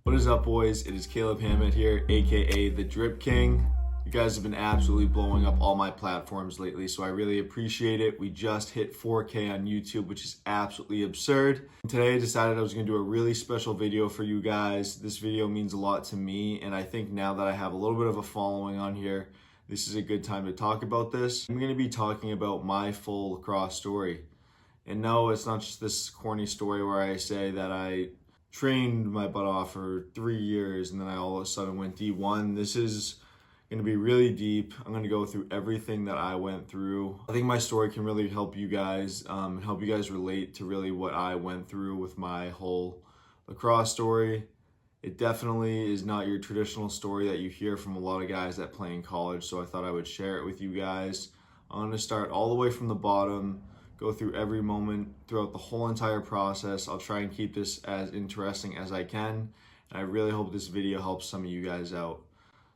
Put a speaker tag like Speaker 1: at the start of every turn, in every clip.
Speaker 1: What is up, boys? It is Caleb Hammett here, aka the Drip King. You guys have been absolutely blowing up all my platforms lately, so I really appreciate it. We just hit 4K on YouTube, which is absolutely absurd. Today I decided I was going to do a really special video for you guys. This video means a lot to me, and I think now that I have a little bit of a following on here, this is a good time to talk about this. I'm going to be talking about my full lacrosse story. And no, it's not just this corny story where I say that I trained my butt off for 3 years and then I all of a sudden went D1. This is going to be really deep. I'm going to go through everything that I went through. I think my story can really help you guys relate to really what I went through with my whole lacrosse story. It definitely is not your traditional story that you hear from a lot of guys that play in college, so I thought I would share it with you guys. I'm going to start all the way from the bottom, go through every moment throughout the whole entire process. I'll try and keep this as interesting as I can, and I really hope this video helps some of you guys out.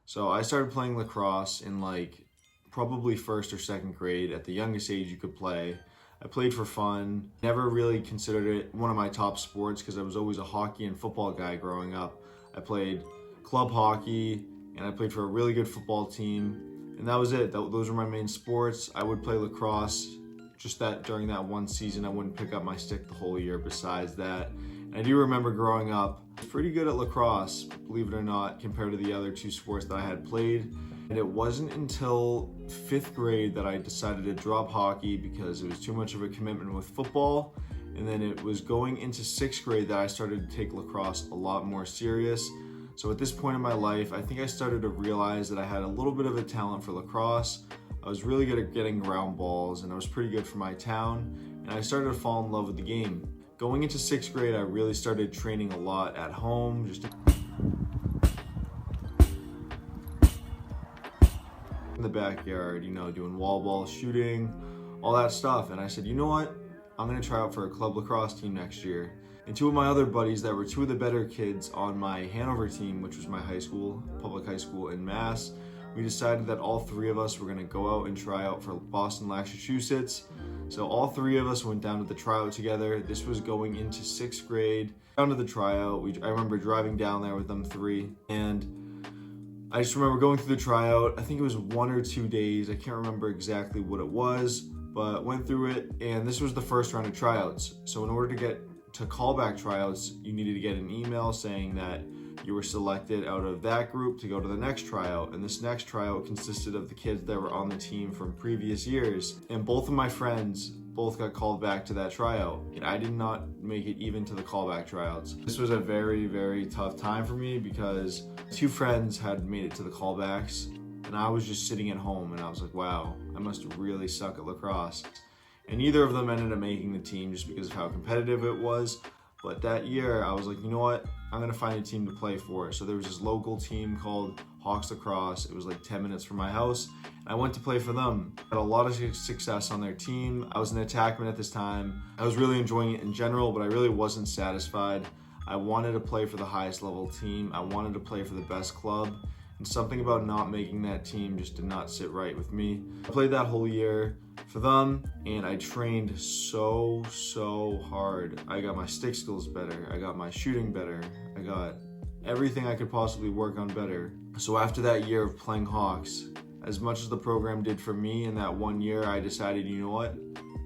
Speaker 1: So I started playing lacrosse in probably first or second grade, at the youngest age you could play. I played for fun, never really considered it one of my top sports because I was always a hockey and football guy growing up. I played club hockey and I played for a really good football team, and that was it. Those were my main sports. I would play lacrosse, just that during that one season I wouldn't pick up my stick the whole year besides that. And I do remember growing up, I was pretty good at lacrosse, believe it or not, compared to the other two sports that I had played. And it wasn't until 5th grade that I decided to drop hockey because it was too much of a commitment with football. And then it was going into 6th grade that I started to take lacrosse a lot more serious. So at this point in my life, I think I started to realize that I had a little bit of a talent for lacrosse. I was really good at getting ground balls and I was pretty good for my town. And I started to fall in love with the game. Going into 6th grade, I really started training a lot at home, just in the backyard, doing wall ball, shooting, all that stuff. And I said, you know what? I'm gonna try out for a club lacrosse team next year. And two of my other buddies that were two of the better kids on my Hanover team, which was my high school, public high school in Mass, we decided that all three of us were gonna go out and try out for Boston, Massachusetts. So all three of us went down to the tryout together. This was going into 6th grade. Down to the tryout, I remember driving down there with them three, and I just remember going through the tryout. I think it was 1 or 2 days. I can't remember exactly what it was, but went through it, and this was the first round of tryouts. So in order to get to callback tryouts, you needed to get an email saying that you were selected out of that group to go to the next tryout. And this next tryout consisted of the kids that were on the team from previous years. And both of my friends both got called back to that tryout. And I did not make it even to the callback tryouts. This was a very, very tough time for me because 2 friends had made it to the callbacks and I was just sitting at home and I was like, wow, I must really suck at lacrosse. And neither of them ended up making the team just because of how competitive it was. But that year I was like, you know what? I'm gonna find a team to play for. So there was this local team called Hawks Lacrosse. It was like 10 minutes from my house. And I went to play for them. Had a lot of success on their team. I was an attackman at this time. I was really enjoying it in general, but I really wasn't satisfied. I wanted to play for the highest level team. I wanted to play for the best club. And something about not making that team just did not sit right with me. I played that whole year for them and I trained so hard. I got my stick skills better. I got my shooting better. I got everything I could possibly work on better. So after that year of playing Hawks, as much as the program did for me in that 1 year, I decided, you know what?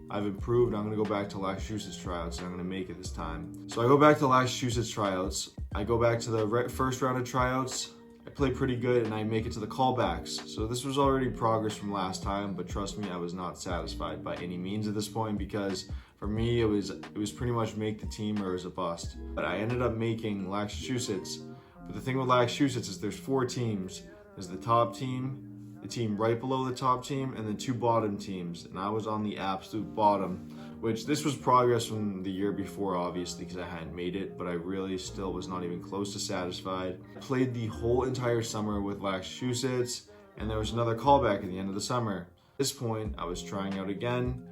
Speaker 1: I've improved. I'm gonna go back to Massachusetts tryouts and I'm gonna make it this time. So I go back to Massachusetts tryouts. I go back to the first round of tryouts. I play pretty good and I make it to the callbacks. So this was already progress from last time, but trust me, I was not satisfied by any means at this point because for me, it was pretty much make the team or it was a bust. But I ended up making Massachusetts. But the thing with Massachusetts is there's 4 teams. There's the top team, the team right below the top team, and the 2 bottom teams. And I was on the absolute bottom, which this was progress from the year before, obviously, because I hadn't made it, but I really still was not even close to satisfied. I played the whole entire summer with Massachusetts, and there was another callback at the end of the summer. At this point, I was trying out again,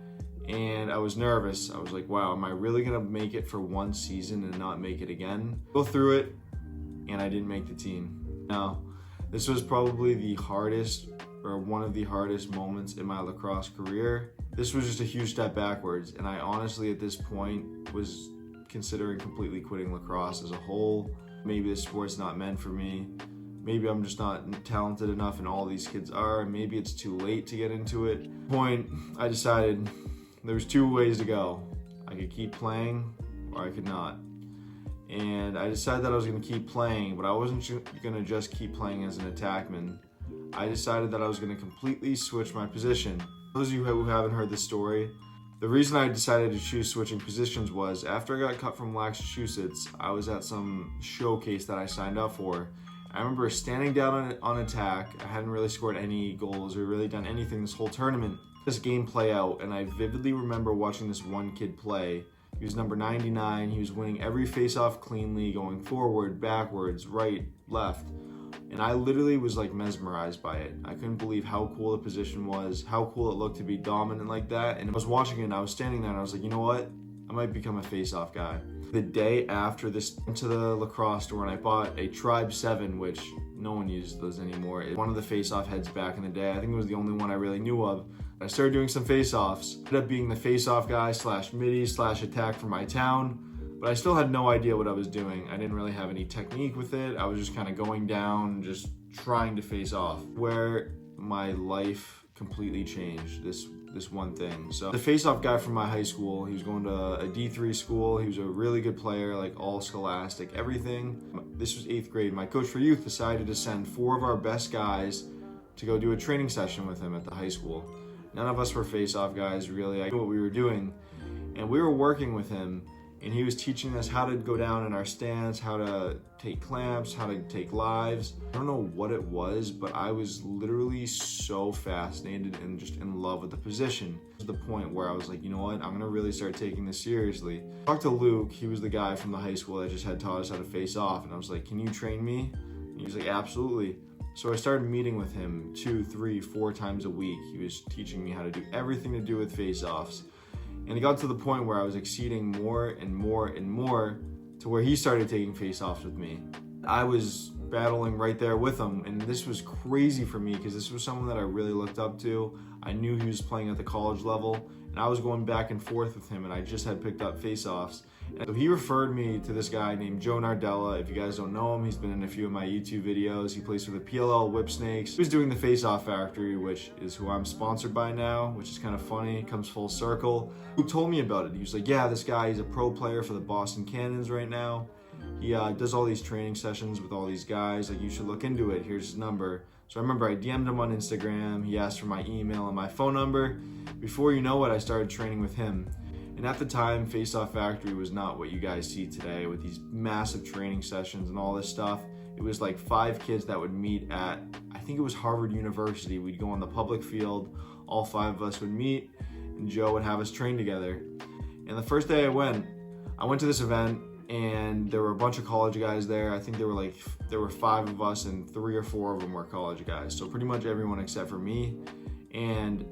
Speaker 1: and I was nervous. I was like, wow, am I really gonna make it for 1 season and not make it again? Go through it, and I didn't make the team. Now, this was probably the hardest or one of the hardest moments in my lacrosse career. This was just a huge step backwards, and I honestly at this point was considering completely quitting lacrosse as a whole. maybe this sport's not meant for me. Maybe I'm just not talented enough and all these kids are. Maybe it's too late to get into it. I decided there was two ways to go. I could keep playing or I could not. And I decided that I was gonna keep playing, but I wasn't gonna just keep playing as an attackman. I decided that I was gonna completely switch my position. Those of you who haven't heard the story, the reason I decided to choose switching positions was after I got cut from Massachusetts, I was at some showcase that I signed up for. I remember standing down on attack. I hadn't really scored any goals or really done anything this whole tournament. This game play out, and I vividly remember watching this one kid play. He was number 99. He was winning every face-off cleanly, going forward, backwards, right, left. And I literally was like mesmerized by it. I couldn't believe how cool the position was, how cool it looked to be dominant like that. And I was watching it and I was standing there and I was like, you know what? I might become a face-off guy. The day after this, went to the lacrosse store and I bought a Tribe 7, which no one uses those anymore. It's one of the face-off heads back in the day. I think it was the only one I really knew of. I started doing some face-offs. Ended up being the face-off guy / midi / attack for my town. But I still had no idea what I was doing. I didn't really have any technique with it. I was just kind of going down, just trying to face off. Where my life completely changed, this one thing. So the face-off guy from my high school, he was going to a D3 school. He was a really good player, like all scholastic, everything. This was 8th grade. My coach for youth decided to send 4 of our best guys to go do a training session with him at the high school. None of us were face-off guys, really. I knew what we were doing. And we were working with him. And he was teaching us how to go down in our stance, how to take clamps, how to take lives. I don't know what it was, but I was literally so fascinated and just in love with the position. To the point where I was like, you know what, I'm gonna really start taking this seriously. I talked to Luke, he was the guy from the high school that just had taught us how to face off. And I was like, can you train me? And he was like, absolutely. So I started meeting with him 2, 3, 4 times a week. He was teaching me how to do everything to do with face-offs. And it got to the point where I was exceeding more and more and more to where he started taking face-offs with me. I was battling right there with him, and this was crazy for me because this was someone that I really looked up to. I knew he was playing at the college level, and I was going back and forth with him, and I just had picked up face-offs. And so he referred me to this guy named Joe Nardella. If you guys don't know him, he's been in a few of my YouTube videos. He plays for the PLL Whipsnakes. He was doing the Face-Off Factory, which is who I'm sponsored by now, which is kind of funny. It comes full circle. Who told me about it? He was like, yeah, this guy, he's a pro player for the Boston Cannons right now. He does all these training sessions with all these guys. Like, you should look into it. Here's his number. So I remember I DM'd him on Instagram. He asked for my email and my phone number. Before you know it, I started training with him. And at the time, Face-Off Factory was not what you guys see today with these massive training sessions and all this stuff. It was like 5 kids that would meet at, I think it was Harvard University. We'd go on the public field, all 5 of us would meet, and Joe would have us train together. And the first day I went to this event, and there were a bunch of college guys there. I think there were 5 of us, and 3 or 4 of them were college guys. So pretty much everyone except for me. And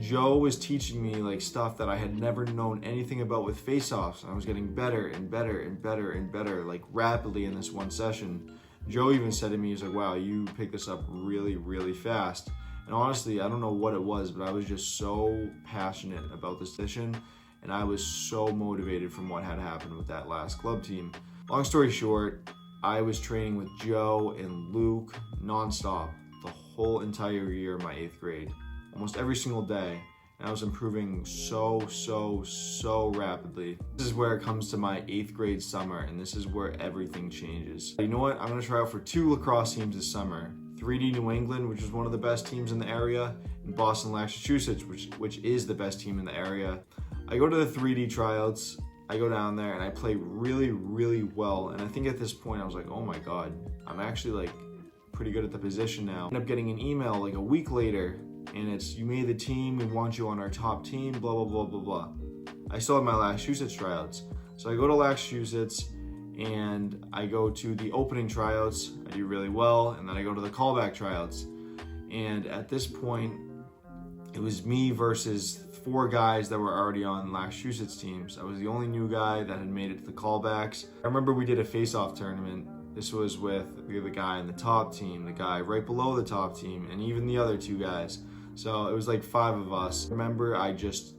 Speaker 1: Joe was teaching me like stuff that I had never known anything about with face-offs. And I was getting better and better and better and better, like rapidly in this one session. Joe even said to me, he's like, wow, you picked this up really, really fast. And honestly, I don't know what it was, but I was just so passionate about this session. And I was so motivated from what had happened with that last club team. Long story short, I was training with Joe and Luke nonstop the whole entire year of my 8th grade. Almost every single day, and I was improving so rapidly. This is where it comes to my 8th grade summer, and this is where everything changes. You know what? I'm gonna try out for 2 lacrosse teams this summer. 3D New England, which is one of the best teams in the area, and Boston, Massachusetts, which is the best team in the area. I go to the 3D tryouts, I go down there, and I play really, really well. And I think at this point, I was like, oh my God, I'm actually like pretty good at the position now. I end up getting an email like a week later, and it's, you made the team, we want you on our top team, blah, blah, blah, blah, blah. I still have my Massachusetts tryouts. So I go to Massachusetts and I go to the opening tryouts, I do really well, and then I go to the callback tryouts. And at this point, it was me versus 4 guys that were already on Massachusetts teams. I was the only new guy that had made it to the callbacks. I remember we did a face-off tournament. This was with the guy in the top team, the guy right below the top team, and even the other 2 guys. So it was like 5 of us. Remember, I just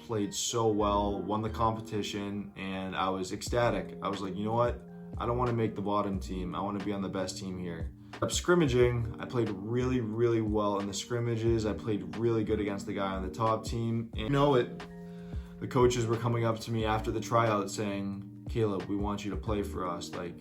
Speaker 1: played so well, won the competition, and I was ecstatic. I was like, you know what? I don't want to make the bottom team. I want to be on the best team here. Up scrimmaging, I played really, really well in the scrimmages. I played really good against the guy on the top team. And you know it, the coaches were coming up to me after the tryout saying, Caleb, we want you to play for us. Like,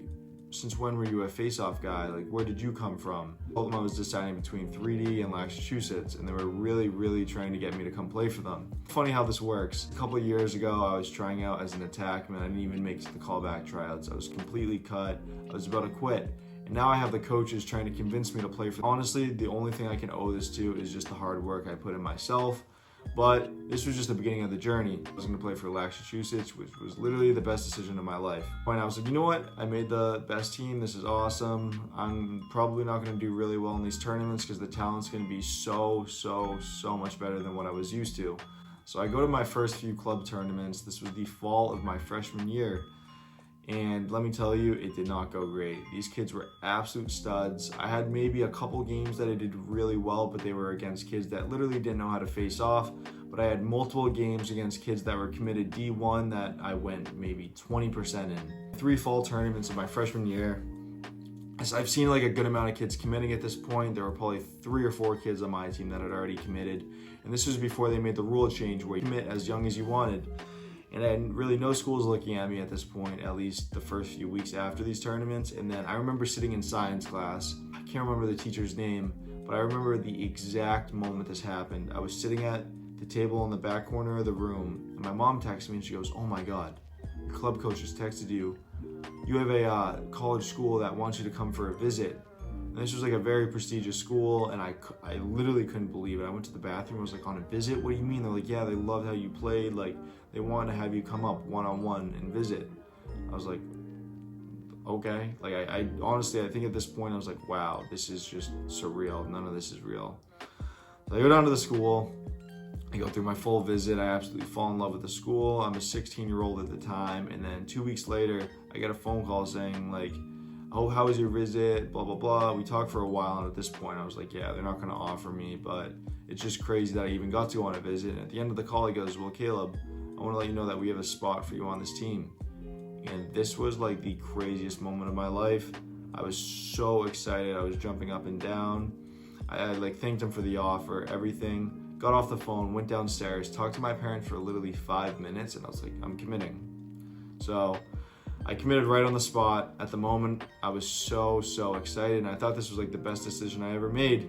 Speaker 1: since when were you a face-off guy? Like, where did you come from? I told them I was deciding between 3D and Massachusetts, and they were really, really trying to get me to come play for them. Funny how this works. A couple of years ago, I was trying out as an attackman. I didn't even make it to the callback tryouts. I was completely cut. I was about to quit. And now I have the coaches trying to convince me to play for them. Honestly, the only thing I can owe this to is just the hard work I put in myself. But this was just the beginning of the journey. I was going to play for Massachusetts, which was literally the best decision of my life. When I was like, you know what? I made the best team. This is awesome. I'm probably not going to do really well in these tournaments because the talent's going to be so much better than what I was used to. So I go to my first few club tournaments. This was the fall of my freshman year. And let me tell you, it did not go great. These kids were absolute studs. I had maybe a couple games that I did really well, but they were against kids that literally didn't know how to face off. But I had multiple games against kids that were committed D1 that I went maybe 20% in. 3 fall tournaments in my freshman year. As I've seen like a good amount of kids committing at this point. There were probably 3 or 4 kids on my team that had already committed. And this was before they made the rule change where you commit as young as you wanted. And I had really no schools looking at me at this point, at least the first few weeks after these tournaments. And then I remember sitting in science class. I can't remember the teacher's name, but I remember the exact moment this happened. I was sitting at the table in the back corner of the room, and my mom texted me and she goes, "Oh my God, your club coach just texted you. You have a college school that wants you to come for a visit." And this was like a very prestigious school, and I literally couldn't believe it. I went to the bathroom. I was like, "On a visit? What do you mean?" They're like, "Yeah, they loved how you played. Like, they wanted to have you come up one-on-one and visit." I was like, okay. Like, I honestly, I think at this point, I was like, wow, this is just surreal. None of this is real. So I go down to the school. I go through my full visit. I absolutely fall in love with the school. I'm a 16-year-old at the time. And then 2 weeks later, I get a phone call saying, like, "Oh, how was your visit? Blah, blah, blah." We talked for a while, and at this point, I was like, yeah, they're not going to offer me, but it's just crazy that I even got to go on a visit. And at the end of the call, he goes, "Well, Caleb, I want to let you know that we have a spot for you on this team." And this was like the craziest moment of my life. I was so excited. I was jumping up and down. I like thanked him for the offer, everything. Got off the phone, went downstairs, talked to my parents for literally 5 minutes, and I was like, I'm committing. So I committed right on the spot. At the moment, I was so excited, and I thought this was like the best decision I ever made.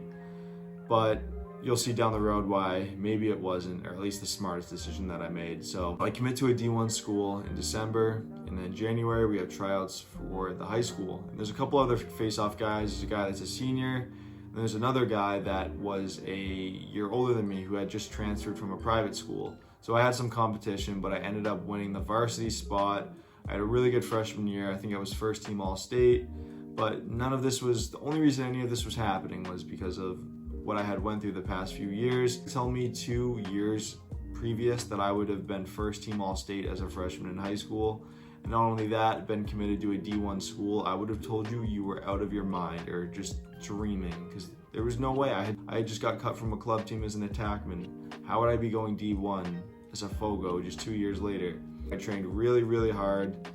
Speaker 1: But you'll see down the road why maybe it wasn't, or at least the smartest decision that I made. So I commit to a D1 school in December, and then January we have tryouts for the high school. And there's a couple other face-off guys. There's a guy that's a senior, and there's another guy that was a year older than me who had just transferred from a private school. So I had some competition, but I ended up winning the varsity spot. I had a really good freshman year. I think I was first team All-State, but none of this was, the only reason any of this was happening was because of what I had went through the past few years. Tell me 2 years previous that I would have been first team All-State as a freshman in high school. And not only that, been committed to a D1 school, I would have told you you were out of your mind or just dreaming, because there was no way. I had just got cut from a club team as an attackman. How would I be going D1 as a FOGO just 2 years later? I trained really hard.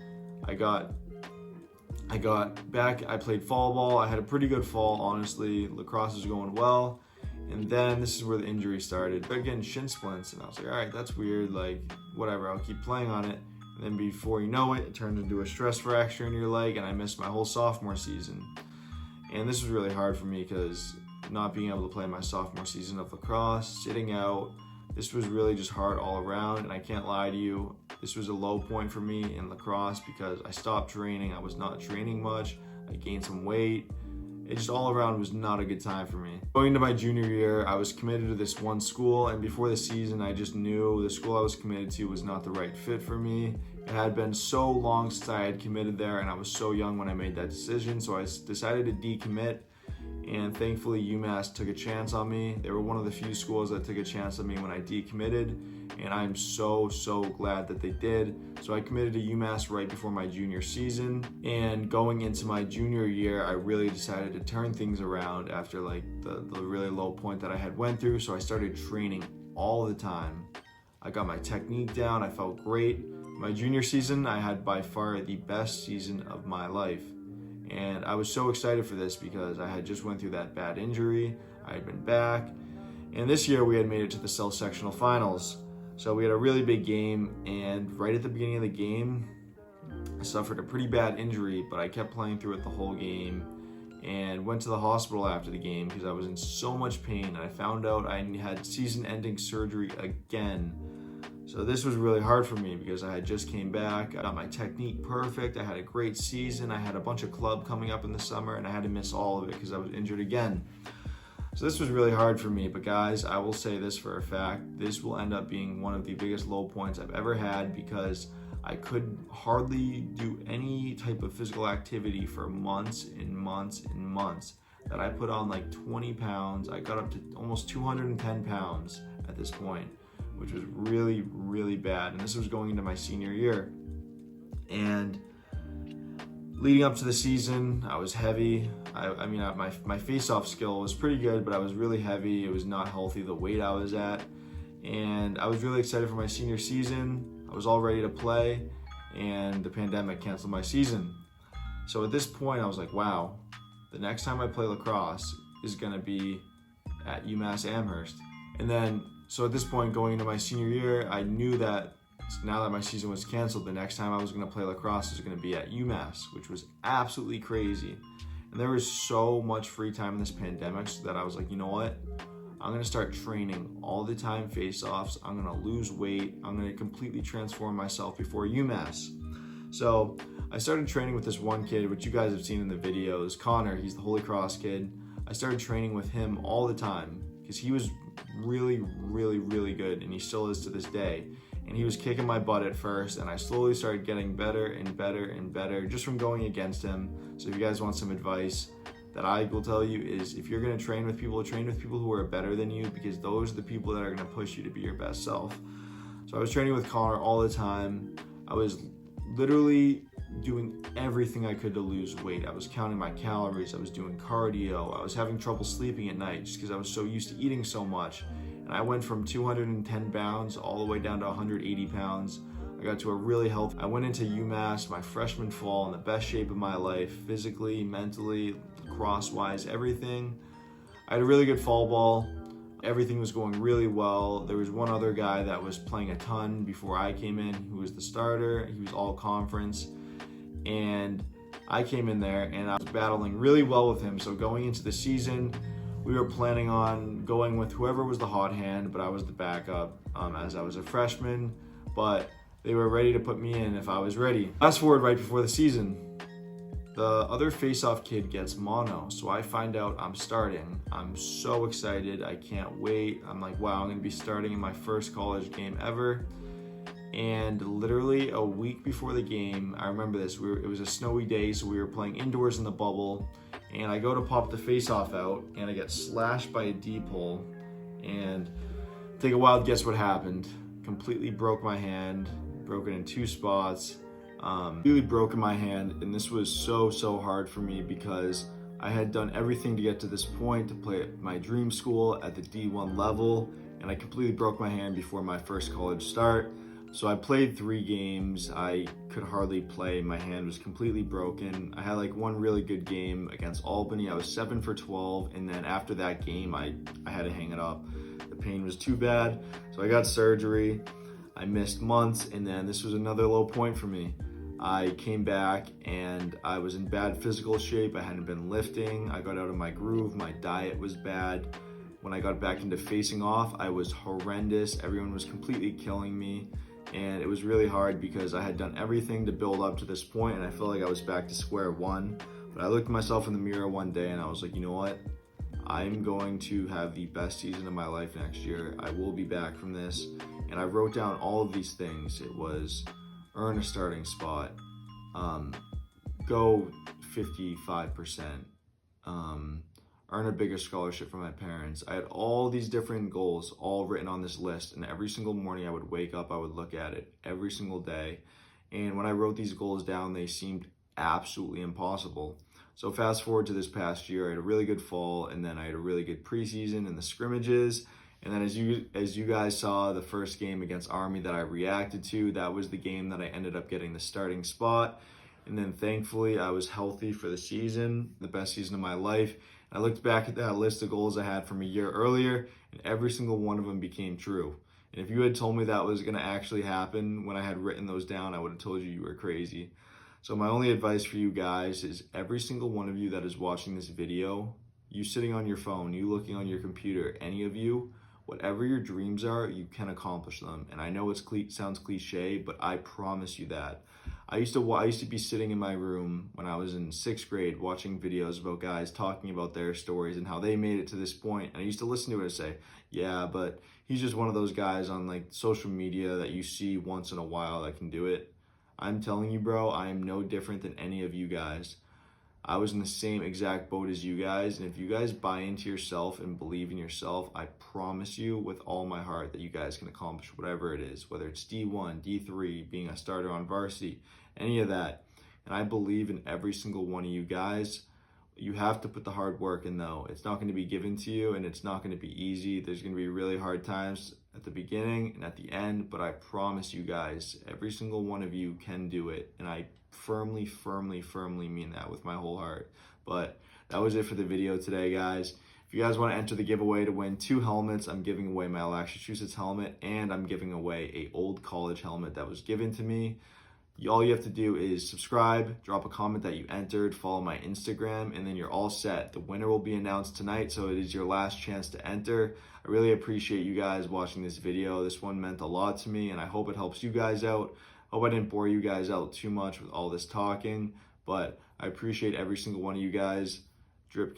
Speaker 1: I got back, I played fall ball. I had a pretty good fall, honestly. Lacrosse was going well. And then this is where the injury started. I getting shin splints, and I was like, all right, that's weird. Like, whatever, I'll keep playing on it. And then before you know it, it turned into a stress fracture in your leg, and I missed my whole sophomore season. And this was really hard for me because not being able to play my sophomore season of lacrosse, sitting out, this was really just hard all around. And I can't lie to you, this was a low point for me in lacrosse because I stopped training. I was not training much. I gained some weight. It just all around was not a good time for me. Going into my junior year, I was committed to this one school, and before the season, I just knew the school I was committed to was not the right fit for me. It had been so long since I had committed there, and I was so young when I made that decision, so I decided to decommit. And thankfully UMass took a chance on me. They were one of the few schools that took a chance on me when I decommitted, and I'm so glad that they did. So I committed to UMass right before my junior season, and going into my junior year, I really decided to turn things around after like the really low point that I had went through. So I started training all the time. I got my technique down, I felt great. My junior season, I had by far the best season of my life. And I was so excited for this because I had just went through that bad injury. I had been back. And this year we had made it to the South Sectional Finals. So we had a really big game, and right at the beginning of the game, I suffered a pretty bad injury, but I kept playing through it the whole game and went to the hospital after the game because I was in so much pain. And I found out I had season-ending surgery again. So this was really hard for me because I had just came back. I got my technique perfect. I had a great season. I had a bunch of club coming up in the summer, and I had to miss all of it because I was injured again. So this was really hard for me, but guys, I will say this for a fact. This will end up being one of the biggest low points I've ever had because I could hardly do any type of physical activity for months and months and months. That I put on like 20 pounds. I got up to almost 210 pounds at this point, which was really, really bad. And this was going into my senior year. And leading up to the season, I was heavy. My face-off skill was pretty good, but I was really heavy. It was not healthy, the weight I was at. And I was really excited for my senior season. I was all ready to play, and the pandemic canceled my season. So at this point, I was like, wow, the next time I play lacrosse is gonna be at UMass Amherst. And then, so at this point, going into my senior year, I knew that now that my season was canceled, the next time I was gonna play lacrosse was gonna be at UMass, which was absolutely crazy. And there was so much free time in this pandemic so that I was like, you know what? I'm gonna start training all the time face-offs. I'm gonna lose weight. I'm gonna completely transform myself before UMass. So I started training with this one kid, which you guys have seen in the videos, Connor. He's the Holy Cross kid. I started training with him all the time because he was really, really, really good, and he still is to this day. And he was kicking my butt at first, and I slowly started getting better and better and better just from going against him. So if you guys want some advice that I will tell you is, if you're gonna train with people who are better than you, because those are the people that are gonna push you to be your best self. So I was training with Connor all the time. I was literally doing everything I could to lose weight. I was counting my calories, I was doing cardio, I was having trouble sleeping at night just because I was so used to eating so much. And I went from 210 pounds all the way down to 180 pounds. I got to a really healthy. I went into UMass my freshman fall in the best shape of my life, physically, mentally, lacrosse-wise, everything. I had a really good fall ball. Everything was going really well. There was one other guy that was playing a ton before I came in, who was the starter. He was all conference. And I came in there and I was battling really well with him. So going into the season, we were planning on going with whoever was the hot hand, but I was the backup as I was a freshman. But they were ready to put me in if I was ready. Fast forward right before the season, the other face-off kid gets mono, so I find out I'm starting. I'm so excited, I can't wait. I'm like, wow, I'm gonna be starting in my first college game ever. And literally a week before the game, I remember this, it was a snowy day, so we were playing indoors in the bubble, and I go to pop the face-off out, and I get slashed by a D-pole, and take a wild guess what happened. Completely broke my hand, broken in 2 spots. Really broken my hand, and this was so hard for me because I had done everything to get to this point, to play at my dream school at the D1 level, and I completely broke my hand before my first college start. So I played 3 games. I could hardly play. My hand was completely broken. I had like one really good game against Albany. I was 7 for 12, and then after that game, I had to hang it up. The pain was too bad, so I got surgery. I missed months, and then this was another low point for me. I came back and I was in bad physical shape. I hadn't been lifting. I got out of my groove. My diet was bad. When I got back into facing off, I was horrendous. Everyone was completely killing me. And it was really hard because I had done everything to build up to this point, and I felt like I was back to square one. But I looked at myself in the mirror one day and I was like, you know what? I'm going to have the best season of my life next year. I will be back from this. And I wrote down all of these things. It was earn a starting spot, go 55%, earn a bigger scholarship from my parents. I had all these different goals all written on this list, and every single morning I would wake up, I would look at it every single day. And when I wrote these goals down, they seemed absolutely impossible. So fast forward to this past year, I had a really good fall, and then I had a really good preseason and the scrimmages, And then as you guys saw, the first game against Army that I reacted to, that was the game that I ended up getting the starting spot. And then thankfully I was healthy for the season, the best season of my life. And I looked back at that list of goals I had from a year earlier, and every single one of them became true. And if you had told me that was going to actually happen when I had written those down, I would have told you were crazy. So my only advice for you guys is every single one of you that is watching this video, you sitting on your phone, you looking on your computer, any of you, whatever your dreams are, you can accomplish them. And I know it sounds cliche, but I promise you that. I used to be sitting in my room when I was in 6th grade watching videos about guys talking about their stories and how they made it to this point. And I used to listen to it and say, yeah, but he's just one of those guys on like social media that you see once in a while that can do it. I'm telling you, bro, I am no different than any of you guys. I was in the same exact boat as you guys, and if you guys buy into yourself and believe in yourself, I promise you with all my heart that you guys can accomplish whatever it is, whether it's D1, D3, being a starter on varsity, any of that. And I believe in every single one of you guys. You have to put the hard work in though. It's not going to be given to you, and it's not going to be easy. There's going to be really hard times at the beginning and at the end, but I promise you guys, every single one of you can do it. And I firmly mean that with my whole heart. But that was it for the video today, guys. If you guys want to enter the giveaway to win 2 helmets, I'm giving away my LACROSSE helmet, and I'm giving away a old college helmet that was given to me. All you have to do is subscribe, drop a comment that you entered, follow my Instagram, and then you're all set. The winner will be announced tonight, so it is your last chance to enter. I really appreciate you guys watching this video. This one meant a lot to me, and I hope it helps you guys out. Hope I didn't bore you guys out too much with all this talking, but I appreciate every single one of you guys.